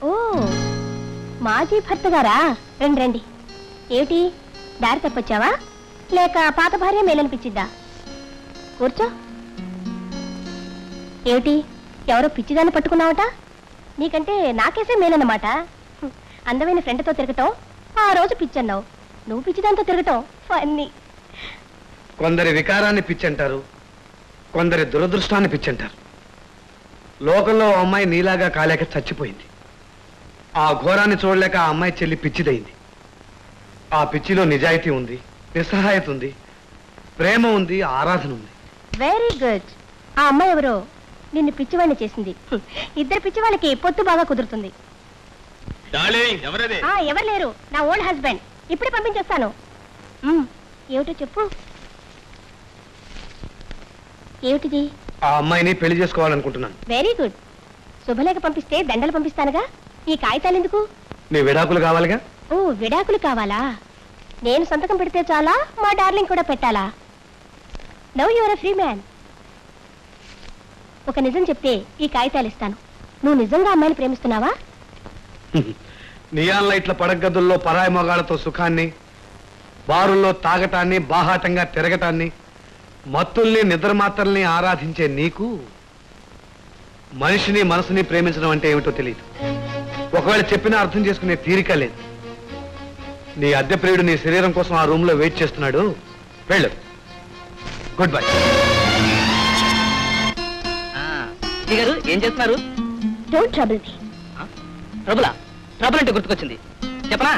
ఓ మాజీ భర్త గారా, రండి రండి. ఏమిటి దారి తప్పొచ్చావా, లేక పాత భార్య మేలనిపించిద్దా? కూర్చో. ఏమిటి ఎవరో పిచ్చిదాన్ని పట్టుకున్నావట? నీకంటే నాకేసే మేలన్నమాట. అందమైన ఫ్రెండ్తో తిరగటం ఆ రోజు పిచ్చన్నావు, నువ్వు పిచ్చిదాంతో తిరగటం ఫన్నీ. కొందరి వికారాన్ని పిచ్చంటారు, కొందరి దురదృష్టాన్ని పిచ్చంటారు. లోకంలో అమ్మాయి నీలాగా కాలేక చచ్చిపోయింది. ఆ ఘోరాన్ని చూడలేక ఆ అమ్మాయి చెల్లి పిచ్చిదైంది. ఆ పిచ్చిలో నిజాయితీ ఉంది, నిస్సహాయత ఉంది, ప్రేమ ఉంది, ఆరాధన ఉంది. Very good. ఆ అమ్మాయి ఎవరో నిన్ను పిచ్చివాడిని చేసింది. ఇద్దరు పిచ్చి వాళ్ళకి పొత్తు బాగా కుదురుతుంది. ఎవరు లేరు, నా ఓల్డ్ హస్బెండ్. ఇప్పుడే పంపించేస్తాను. ఏమిటో చెప్పు. ఏమిటిది? ఆ అమ్మాయిని పెళ్లి చేసుకోవాలనుకుంటున్నాను. Very good. శుభలేఖ పంపిస్తే దండలు పంపిస్తానుగా. ఈ కాగితాలు ఎందుకు? నీ విడాకులు కావాలిగా. ఓ విడాకులు కావాలా? నేను సంతకం పెడితే చాలా, మా డార్లింగ్ కూడా పెట్టాలా? Now you are a free man. ఒక నిజం చెప్తే ఈ కాగితాలు ఇస్తాను. నువ్వు నిజంగా అమ్మాయిని ప్రేమిస్తున్నావా? నియాన్ లైట్ల పడగదుల్లో పరాయి మొగాళ్లతో సుఖాన్ని, బారుల్లో తాగటాన్ని, బాహాటంగా తిరగటాన్ని, మత్తుల్ని నిద్రమాత్రల్ని ఆరాధించే నీకు మనిషిని మనసుని ప్రేమించడం అంటే ఏమిటో తెలియదు. ఒకవేళ చెప్పినా అర్థం చేసుకునే తీరిక లేదు. నీ అద్దె ప్రియుడు నీ శరీరం కోసం ఆ రూమ్ లో వెయిట్ చేస్తున్నాడు. వెళ్ళు. Good bye. గారు ఏం చేస్తున్నారు? Don't trouble me. ట్రబులా? ట్రబుల్ అంటే గుర్తుకొచ్చింది, చెప్పనా?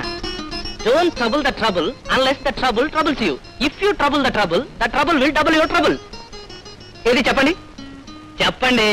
Don't trouble the trouble unless the trouble troubles you. If you trouble the trouble will double your trouble. ఏది చెప్పండి, చెప్పండి.